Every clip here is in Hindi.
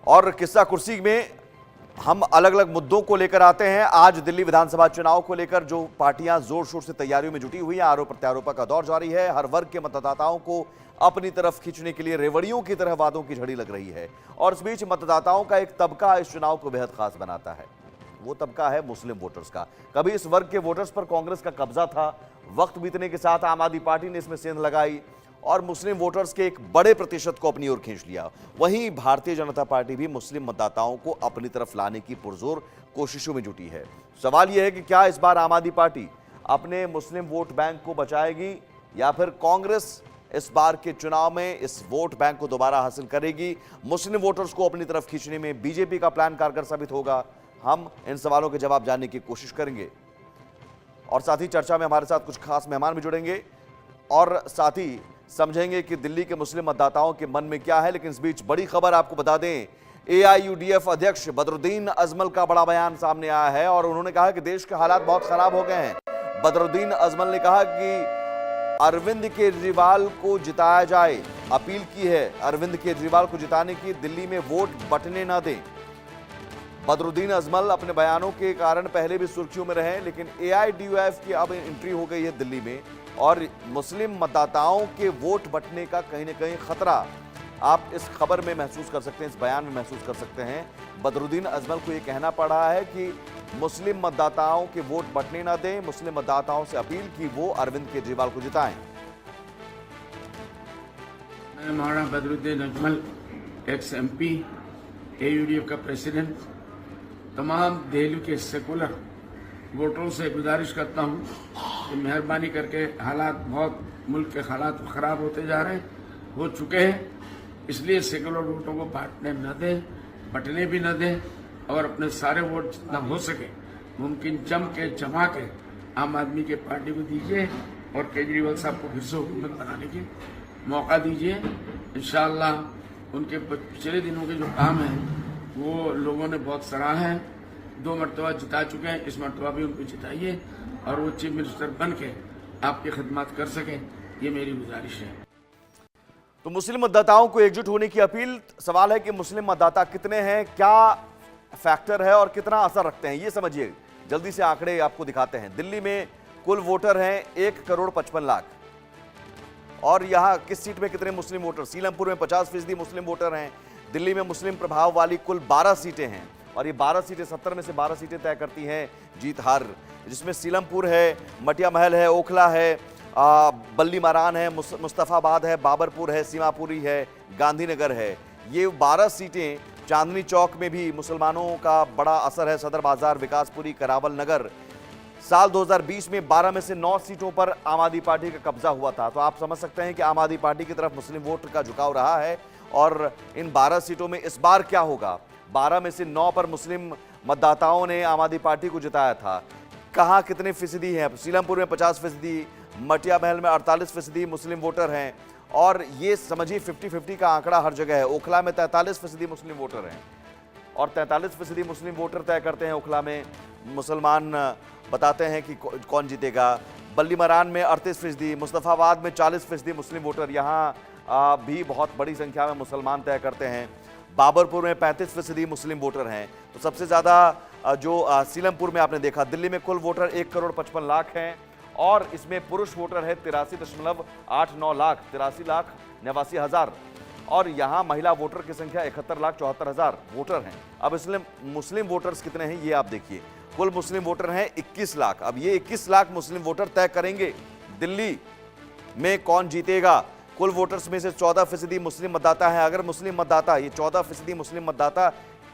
और किस्सा कुर्सी में हम अलग अलग मुद्दों को लेकर आते हैं। आज दिल्ली विधानसभा चुनाव को लेकर जो पार्टियां जोर शोर से तैयारियों में जुटी हुई हैं, आरोप प्रत्यारोप का दौर जारी है। हर वर्ग के मतदाताओं को अपनी तरफ खींचने के लिए रेवड़ियों की तरह वादों की झड़ी लग रही है। और इस बीच मतदाताओं का एक तबका इस चुनाव को बेहद खास बनाता है। वो तबका है मुस्लिम वोटर्स का। कभी इस वर्ग के वोटर्स पर कांग्रेस का कब्जा था, वक्त बीतने के साथ आम आदमी पार्टी ने इसमें सेंध लगाई और मुस्लिम वोटर्स के एक बड़े प्रतिशत को अपनी ओर खींच लिया। वहीं भारतीय जनता पार्टी भी मुस्लिम मतदाताओं को अपनी तरफ लाने की पुरजोर कोशिशों में जुटी है। सवाल यह है कि क्या इस बार आम आदमी पार्टी अपने मुस्लिम वोट बैंक को बचाएगी या फिर कांग्रेस इस बार के चुनाव में इस वोट बैंक को दोबारा हासिल करेगी। मुस्लिम वोटर्स को अपनी तरफ खींचने में बीजेपी का प्लान कारगर साबित होगा। हम इन सवालों के जवाब जानने की कोशिश करेंगे और साथ ही चर्चा में हमारे साथ कुछ खास मेहमान भी जुड़ेंगे और साथ ही समझेंगे कि दिल्ली के मुस्लिम मतदाताओं के मन में क्या है। लेकिन इस बीच बड़ी खबर आपको बता दें, एआईयूडीएफ अध्यक्ष बदरुद्दीन अजमल का बड़ा बयान सामने आया है और उन्होंने कहा कि देश के हालात बहुत खराब हो गए हैं। बदरुद्दीन अजमल ने कहा कि अरविंद केजरीवाल को जिताया जाए, अपील की है अरविंद केजरीवाल को जिताने की, दिल्ली में वोट बंटने ना दें। बदरुद्दीन अजमल अपने बयानों के कारण पहले भी सुर्खियों में रहे, लेकिन एआईयूडीएफ की अब एंट्री हो गई है दिल्ली में और मुस्लिम मतदाताओं के वोट बंटने का कहीं ना कहीं खतरा आप इस खबर में महसूस कर सकते हैं, इस बयान में महसूस कर सकते हैं। बदरुद्दीन अजमल को यह कहना पड़ रहा है कि मुस्लिम मतदाताओं के वोट बंटने ना दें। मुस्लिम मतदाताओं से अपील की वो अरविंद केजरीवाल को जिताएं। मैं मौलाना बदरुद्दीन अजमल, एक्स एमपी, एआईयूडीएफ का प्रेसिडेंट, तमाम दिल्ली के सेकुलर वोटरों से गुजारिश करता हूं कि मेहरबानी करके हालात बहुत मुल्क के हालात खराब होते जा रहे हैं, हो चुके हैं, इसलिए सेकुलर वोटों को बांटने न दें, बंटने भी न दें और अपने सारे वोट जितना हो सके मुमकिन जमा के आम आदमी के पार्टी को दीजिए और केजरीवाल साहब को फिर से हुकूमत बनाने की मौका दीजिए। इंशाअल्लाह उनके पिछले दिनों के जो काम है वो लोगों ने बहुत सराहा है। 2 मरतबा जिता चुके हैं, इस मरतबा भी उनको जिताइए और वो चीफ मिनिस्टर बन के आपकी खिदमत कर सकें, ये मेरी गुजारिश है। तो मुस्लिम मतदाताओं को एकजुट होने की अपील। सवाल है कि मुस्लिम मतदाता कितने हैं, क्या फैक्टर है और कितना असर रखते हैं, ये समझिए। जल्दी से आंकड़े आपको दिखाते हैं। दिल्ली में कुल वोटर हैं 1,55,00,000 और यहां किस सीट में कितने मुस्लिम वोटर? सीलमपुर में 50% मुस्लिम वोटर हैं। दिल्ली में मुस्लिम प्रभाव वाली कुल 12 सीटें हैं और ये 12 सीटें 70 में से 12 सीटें तय करती हैं जीत हार, जिसमें सीलमपुर है, मटिया महल है, ओखला है, बल्ली मारान है, मुस्तफाबाद है, बाबरपुर है, सीमापुरी है, गांधीनगर है। ये 12 सीटें। चांदनी चौक में भी मुसलमानों का बड़ा असर है, सदर बाजार, विकासपुरी, करावल नगर। साल 2020 में 12 में से 9 सीटों पर आम आदमी पार्टी का कब्जा हुआ था। तो आप समझ सकते हैं कि आम आदमी पार्टी की तरफ मुस्लिम वोट का झुकाव रहा है। और इन 12 सीटों में इस बार क्या होगा? 12 में से 9 पर मुस्लिम मतदाताओं ने आम आदमी पार्टी को जिताया था। कहां कितने फीसदी हैं? सीलमपुर में 50%, मटिया महल में 48% मुस्लिम वोटर हैं और ये समझिए 50-50 का आंकड़ा हर जगह है। ओखला में 43% मुस्लिम वोटर हैं और 43% मुस्लिम वोटर तय करते हैं ओखला में। मुसलमान बताते हैं कि कौन जीतेगा। बल्ली मरान में 38%, मुस्तफाबाद में 40% मुस्लिम वोटर यहाँ भी बहुत बड़ी संख्या में मुसलमान तय करते हैं। बाबरपुर में 35% मुस्लिम वोटर हैं। तो सबसे ज़्यादा जो सीलमपुर में आपने देखा। दिल्ली में कुल वोटर 1,55,00,000 हैं और इसमें पुरुष वोटर है 83.89 लाख, 83,89,000 और यहाँ महिला वोटर की संख्या 71,74,000 वोटर हैं। अब इसलिए मुस्लिम वोटर्स कितने हैं ये आप देखिए। कुल मुस्लिम वोटर हैं 21 लाख। अब ये 21 लाख मुस्लिम वोटर तय करेंगे दिल्ली में कौन जीतेगा। कुल वोटर्स में से 14% मुस्लिम मतदाता हैं। अगर मुस्लिम मतदाता, ये 14% मुस्लिम मतदाता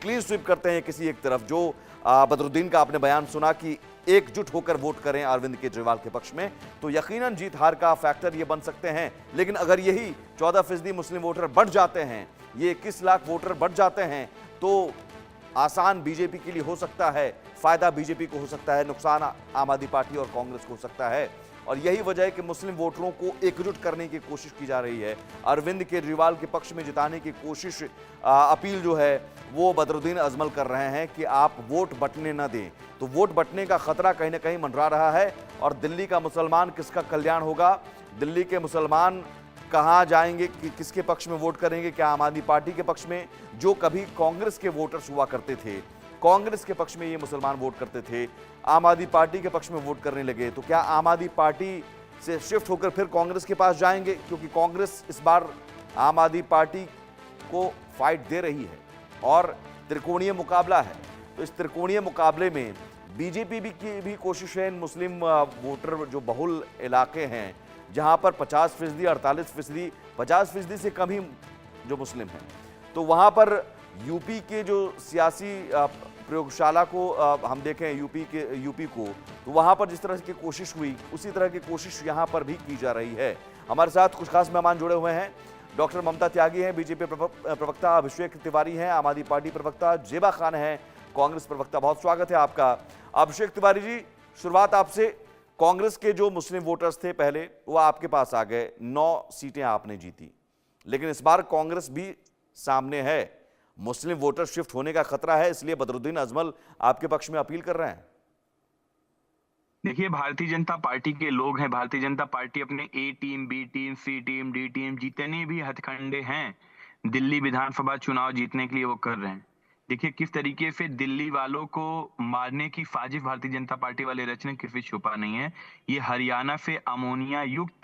क्लीन स्वीप करते हैं किसी एक तरफ, जो बदरुद्दीन का आपने बयान सुना कि एकजुट होकर वोट करें अरविंद केजरीवाल के पक्ष में, तो यकीनन जीत हार का फैक्टर ये बन सकते हैं। लेकिन अगर यही 14% मुस्लिम वोटर बढ़ जाते हैं, ये 21 लाख वोटर बढ़ जाते हैं, तो आसान बीजेपी के लिए हो सकता है, फायदा बीजेपी को हो सकता है, नुकसान आम आदमी पार्टी और कांग्रेस को हो सकता है। और यही वजह है कि मुस्लिम वोटरों को एकजुट करने की कोशिश की जा रही है। अरविंद केजरीवाल के पक्ष में जिताने की कोशिश, अपील जो है वो बदरुद्दीन अजमल कर रहे हैं कि आप वोट बंटने न दें। तो वोट बंटने का खतरा कहीं ना कहीं मंडरा रहा है और दिल्ली का मुसलमान किसका कल्याण होगा? दिल्ली के मुसलमान कहाँ जाएंगे, किसके पक्ष में वोट करेंगे? क्या आम आदमी पार्टी के पक्ष में, जो कभी कांग्रेस के वोटर्स हुआ करते थे, कांग्रेस के पक्ष में ये मुसलमान वोट करते थे, आम आदमी पार्टी के पक्ष में वोट करने लगे, तो क्या आम आदमी पार्टी से शिफ्ट होकर फिर कांग्रेस के पास जाएंगे? क्योंकि कांग्रेस इस बार आम आदमी पार्टी को फाइट दे रही है और त्रिकोणीय मुकाबला है। तो इस त्रिकोणीय मुकाबले में बीजेपी की भी कोशिश है, मुस्लिम वोटर जो बहुल इलाके हैं जहां पर 50%, 48%, 50% से कम ही जो मुस्लिम हैं, तो वहां पर यूपी के जो सियासी प्रयोगशाला को हम देखें, यूपी को, तो वहां पर जिस तरह की कोशिश हुई उसी तरह की कोशिश यहां पर भी की जा रही है। हमारे साथ कुछ खास मेहमान जुड़े हुए हैं। डॉक्टर ममता त्यागी हैं, बीजेपी प्रवक्ता अभिषेक तिवारी हैं, आम आदमी पार्टी प्रवक्ता जेबा खान हैं, कांग्रेस प्रवक्ता। बहुत स्वागत है आपका। अभिषेक तिवारी जी, शुरुआत आपसे। कांग्रेस के जो मुस्लिम वोटर्स थे पहले, वो आपके पास आ गए, 9 सीटें आपने जीती, लेकिन इस बार कांग्रेस भी सामने है, मुस्लिम वोटर शिफ्ट होने का खतरा है, इसलिए बदरुद्दीन अजमल आपके पक्ष में अपील कर रहे हैं। देखिए, भारतीय जनता पार्टी के लोग हैं, भारतीय जनता पार्टी अपने ए टीम, बी टीम, सी टीम, डी टीम, जितने भी हथकंडे हैं दिल्ली विधानसभा चुनाव जीतने के लिए वो कर रहे हैं। देखिए किस तरीके से दिल्ली वालों को मारने की साजिश भारतीय जनता पार्टी वाले रच रहे हैं, किसी छुपा नहीं है। ये हरियाणा से अमोनिया युक्त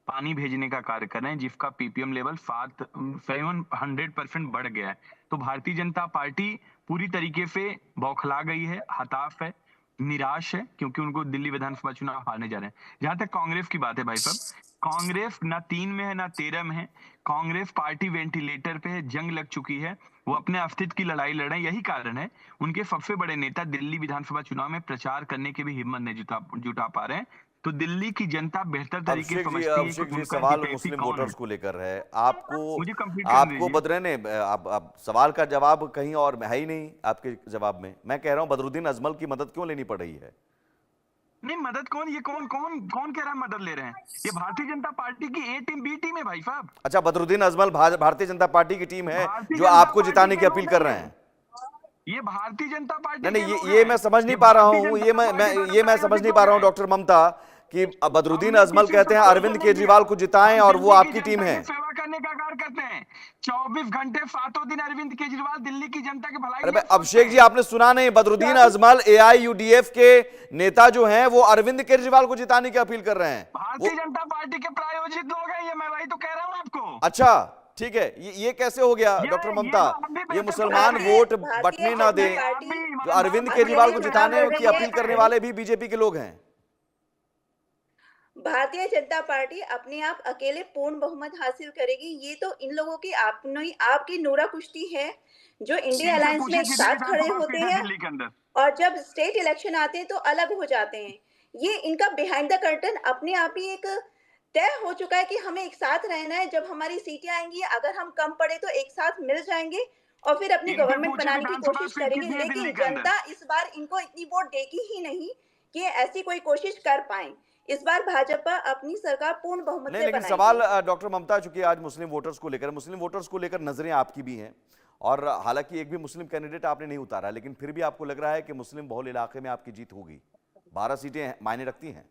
पानी भेजने का कार्य कर रहे हैं, जिसका पीपीएम लेवल 700% बढ़ गया है। तो भारतीय जनता पार्टी पूरी तरीके से बौखला गई है, हताश है, निराश है, क्योंकि उनको दिल्ली विधानसभा चुनाव हारने जा रहे हैं। जहां तक कांग्रेस की बात है भाई साहब, कांग्रेस ना 3 में है ना 13 में है। कांग्रेस पार्टी वेंटिलेटर पे है, जंग लग चुकी है, वो अपने अस्तित्व की लड़ाई लड़ रहे हैं। यही कारण है उनके सबसे बड़े नेता दिल्ली विधानसभा चुनाव में प्रचार करने की भी हिम्मत नहीं जुटा पा रहे हैं। तो दिल्ली की जनता बेहतर तरीके से समझती है कि उनका सवाल हितैषी मुस्लिम कौन वोटर्स है। को लेकर है। आपको आपको बदरे ने अब सवाल का जवाब कहीं और है ही नहीं आपके जवाब में। मैं कह रहा हूं बदरुद्दीन अजमल की मदद क्यों लेनी पड़ रही है? नहीं, मदद कौन, ये कौन कह रहा है मदद ले रहे हैं? ये भारतीय जनता पार्टी की ए टीम, बी टीम है भाई साहब। अच्छा, बदरुद्दीन अजमल भारतीय जनता पार्टी की टीम है भारतीय जो जनता आपको पार्टी जिताने के की अपील लोग कर हैं। रहे हैं। ये भारतीय जनता पार्टी नहीं, के लोग ये हैं। मैं समझ नहीं ये पा रहा भारतीय हूँ, जनता ये पार्टी वाले मैं समझ नहीं पा रहा हूँ प्रायोजित डॉक्टर ममता, कि बदरुद्दीन हमने अजमल किसी कहते हैं से अरविंद नहीं केजरीवाल किया। को जिताएं और वो दिल्ली आपकी की टीम जनता है। की सेवा करने का कार्य करते हैं। 24 घंटे 7 दिन अरविंद केजरीवाल दिल्ली की जनता की भलाई अरे के लिए अभिषेक जी, सोचते हैं। आपने सुना नहीं? बदरुद्दीन अजमल AIUDF के नेता जो हैं वो अरविंद केजरीवाल को जिताने की अपील कर रहे हैं। भारतीय जनता पार्टी के प्रायोजित लोग हैं ये, मैं वही तो कह रहा हूँ आपको। अच्छा, ठीक है, ये कैसे हो गया डॉक्टर ममता? ये मुसलमान वोट बटने ना दे, जो अरविंद केजरीवाल को जिताने की अपील करने वाले भी बीजेपी के लोग हैं। भारतीय जनता पार्टी अपने आप अकेले पूर्ण बहुमत हासिल करेगी, ये तो इन लोगों की आपकी नोरा कुश्ती है, जो इंडिया अलायंस में एक साथ खड़े होते हैं और जब स्टेट इलेक्शन आते हैं तो अलग हो जाते हैं। ये इनका बिहाइंड द कर्टन अपने आप ही एक तय हो चुका है कि हमें एक साथ रहना है। जब हमारी सीटें आएंगी, अगर हम कम पड़े तो एक साथ मिल जाएंगे और फिर अपनी गवर्नमेंट बनाने की कोशिश करेंगे। लेकिन जनता इस बार इनको इतनी वोट देगी ही नहीं कि ऐसी कोई कोशिश कर पाए। इस बार भाजपा अपनी सरकार पूर्ण बहुमत से लेकिन सवाल डॉक्टर ममता, चूंकि आज मुस्लिम वोटर्स को लेकर नजरें आपकी भी हैं, और हालांकि एक भी मुस्लिम कैंडिडेट आपने नहीं उतारा, लेकिन फिर भी आपको लग रहा है कि मुस्लिम बहुल इलाके में आपकी जीत होगी। 12 सीटें मायने रखती हैं।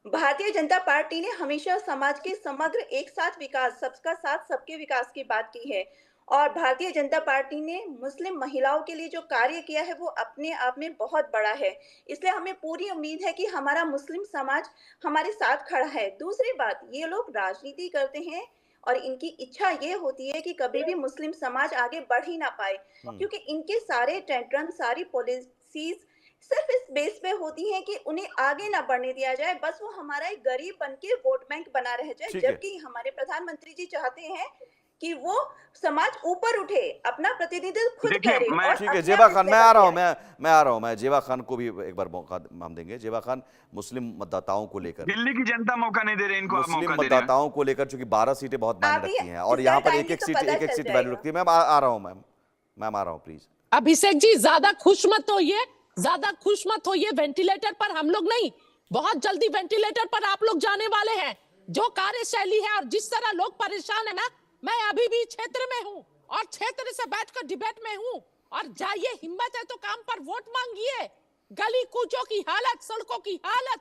भारतीय जनता पार्टी ने हमेशा समाज के समग्र एक साथ विकास, सबका साथ सबके विकास की बात की है और भारतीय जनता पार्टी ने मुस्लिम महिलाओं के लिए जो कार्य किया है वो अपने आप में बहुत बड़ा है। इसलिए हमें पूरी उम्मीद है कि हमारा मुस्लिम समाज हमारे साथ खड़ा है। दूसरी बात, ये लोग राजनीति करते हैं और इनकी इच्छा ये होती है कि कभी भी मुस्लिम समाज आगे बढ़ ही ना पाए, क्योंकि इनके सारे टेंट्रम, सारी पॉलिसीज सिर्फ इस बेस पे होती हैं कि उन्हें आगे ना बढ़ने दिया जाए, बस वो हमारा एक गरीब बन के वोट बैंक बना रह जाए। जबकि हमारे प्रधानमंत्री जी चाहते हैं कि वो समाज ऊपर उठे, अपना प्रतिनिधित्व खुद करे। ठीक है जेबा खान, मैं आ रहा हूं, मैं जेबा खान को भी एक बार मौका हम देंगे। जेबा खान, मुस्लिम मतदाताओं को लेकर, दिल्ली की जनता मौका नहीं दे रही इनको, मुस्लिम मतदाताओं को लेकर, चूंकि 12 सीटें बहुत मायने रखती हैं और यहाँ पर एक एक सीट वैल्यू रखती है। मैं आ रहा हूँ मैम आ रहा हूँ प्लीज। अभिषेक जी, ज्यादा खुश मत होइए, वेंटिलेटर पर हम लोग नहीं, बहुत जल्दी वेंटिलेटर पर आप लोग जाने वाले हैं। जो कार्यशैली है और जिस तरह लोग परेशान है ना, मैं अभी भी क्षेत्र में हूँ और क्षेत्र से बैठकर डिबेट में हूँ। और जाइए, हिम्मत है तो काम पर वोट मांगिए। गली कूचों की हालत, सड़कों की हालत,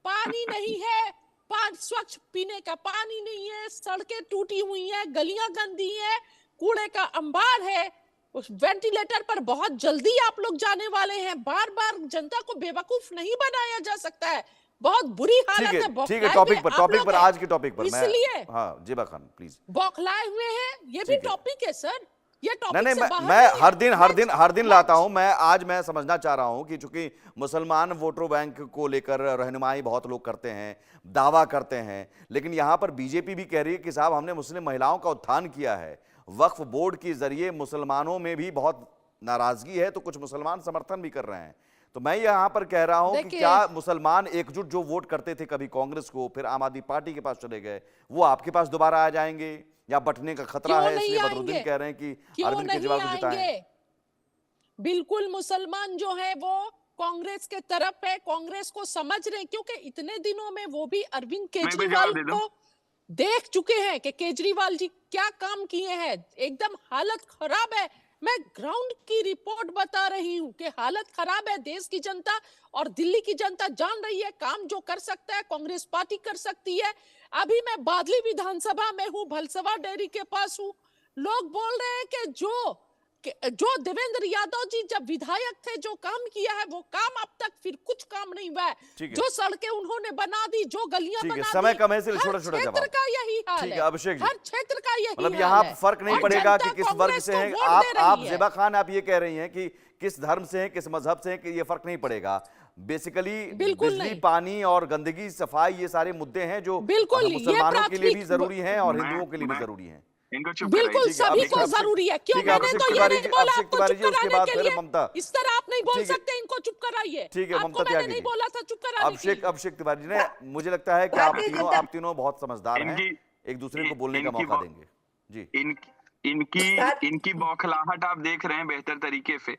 पानी नहीं है, स्वच्छ पीने का पानी नहीं है, सड़कें टूटी हुई हैं, गलियां गंदी हैं, कूड़े का अंबार है। उस वेंटिलेटर पर बहुत जल्दी आप लोग जाने वाले हैं। बार बार जनता को बेवकूफ नहीं बनाया जा सकता है। बहुत बुरी हालत है। ठीक है, टॉपिक पर आज के टॉपिक पर इसलिए हाँ जेबा खान प्लीज। बौखलाए हुए हैं, ये भी टॉपिक है सर, ये टॉपिक नहीं, से बाहर मैं नहीं है। हर दिन लाता हूं। मैं समझना चाह रहा हूं कि चूंकि मुसलमान वोटर बैंक को लेकर रहनुमाई बहुत लोग करते हैं, दावा करते हैं, लेकिन यहां पर बीजेपी भी कह रही है कि साहब हमने मुस्लिम महिलाओं का उत्थान किया है, वक्फ बोर्ड के जरिए मुसलमानों में भी बहुत नाराजगी है, तो कुछ मुसलमान समर्थन भी कर रहे हैं। तो मैं यहां पर कह रहा हूं कि क्या मुसलमान एकजुट जो वोट करते थे कभी कांग्रेस को, फिर आम आदमी पार्टी के पास चले गए, वो आपके पास दोबारा आ जाएंगे या बंटने का खतरा है, इसलिए बदरुद्दीन कह रहे हैं कि अरविंद केजरीवाल को जिताएं? बिल्कुल मुसलमान जो है वो कांग्रेस के तरफ है, कांग्रेस को समझ रहे हैं, क्योंकि इतने दिनों में वो भी अरविंद केजरीवाल को देख चुके हैं कि केजरीवाल जी क्या काम किए हैं। एकदम हालत खराब है। मैं ग्राउंड की रिपोर्ट बता रही हूं कि हालत खराब है। देश की जनता और दिल्ली की जनता जान रही है काम जो कर सकता है कांग्रेस पार्टी कर सकती है। अभी मैं बादली विधानसभा में हूं, भलसवा डेयरी के पास हूं। लोग बोल रहे हैं कि जो देवेंद्र यादव जी जब विधायक थे जो काम किया है वो काम अब तक फिर कुछ काम नहीं हुआ है। जो सड़कें उन्होंने बना दी, जो गलियां बना दी, समय कम है इसलिए छोटा छोटा क्षेत्र का यही हाल है। अभिषेक जी, हर क्षेत्र का यही मतलब हाल यहाँ है। फर्क नहीं और पड़ेगा जनता कि किस वर्ग कांग्रेस से को हैं वोट दे रही आप। है। जेबा खान, आप ये कह रही हैं कि किस धर्म से हैं, किस मजहब से हैं, कि ये फर्क नहीं पड़ेगा। बेसिकली बिजली, पानी और गंदगी, सफाई, ये सारे मुद्दे हैं जो मुसलमानों के लिए भी जरूरी हैं और हिंदुओं के लिए भी जरूरी हैं। बिल्कुल सभी को जरूरी है। क्यों मैंने तो ये नहीं बोला आपको चुप कराने के लिए। इस तरह आप नहीं बोल सकते, इनको चुप कराइए। ठीक है, आपको मैंने नहीं बोला था चुप कराने के लिए। अभिषेक तिवारी जी ने, मुझे लगता है कि आप तीनों बहुत समझदार हैं, एक दूसरे को बोलने का मौका देंगे। जी, इनकी बौखलाहट आप देख रहे हैं बेहतर तरीके से।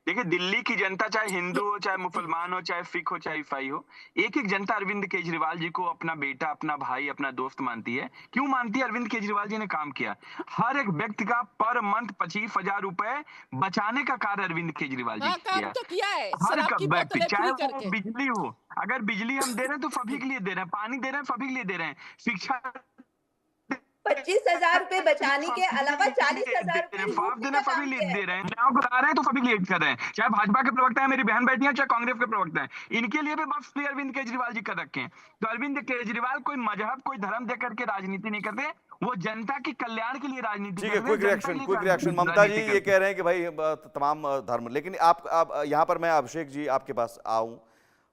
देखिए, दिल्ली की जनता चाहे हिंदू हो, चाहे मुसलमान हो, चाहे सिख हो, चाहे ईसाई हो, एक एक जनता अरविंद केजरीवाल जी को अपना बेटा, अपना भाई, अपना दोस्त मानती है। क्यों मानती है? अरविंद केजरीवाल जी ने काम किया। हर एक व्यक्ति का पर मंथ 25,000 रुपए बचाने का कार्य अरविंद केजरीवाल जी काम तो किया है। हर व्यक्ति, चाहे वो बिजली हो, अगर बिजली हम दे रहे हैं तो सभी के लिए दे रहे हैं, पानी दे रहे हैं सभी के लिए दे रहे हैं, शिक्षा 25,000 रुपए बचाने के अलावा 40,000 रुपए देना सभी लिए दे रहे हैं, चुनाव करा रहे हैं तो सभी लिए कर रहे हैं। चाहे भाजपा के प्रवक्ता है, मेरी बहन बेटी है, चाहे कांग्रेस के प्रवक्ता है, इनके लिए भी बस अरविंद केजरीवाल जी कर रखे हैं। तो अरविंद केजरीवाल कोई मजहब, कोई धर्म दे करके राजनीति नहीं करते, वो जनता के कल्याण के लिए राजनीति। ठीक है, क्विक रिएक्शन। ममता जी ये कह रहे हैं कि भाई तमाम धर्म, लेकिन आप यहाँ पर मैं अभिषेक जी आपके पास आऊं,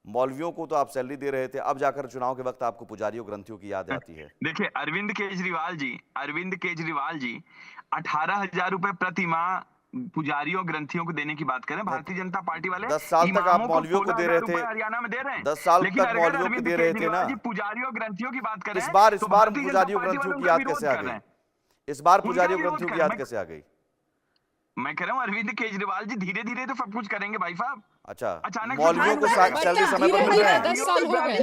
मौलवियों को तो आप सैलरी दे रहे थे, अब जाकर चुनाव के वक्त आपको पुजारियों ग्रंथियों की याद आती है। देखिए, अरविंद केजरीवाल जी 18,000 रुपए प्रति माह पुजारियों ग्रंथियों को देने की बात करें। भारतीय जनता पार्टी वाले 10 साल तक आप मौलवियों को दे रहे थे, हरियाणा में दे रहे हैं, 10 साल तक मौलवियों को दे रहे थे ना। पुजारियों ग्रंथियों की बात करें, इस बार पुजारियों ग्रंथियों की याद कैसे आ गई? इस बार पुजारियों ग्रंथियों की याद कैसे आ गई? मैं कह रहा हूँ अरविंद केजरीवाल जी धीरे धीरे तो सब कुछ करेंगे भाई साहब। अच्छा, अचानक मौलवियों को सैलरी समय पर मिल रहे हैं? 10 साल हो गए।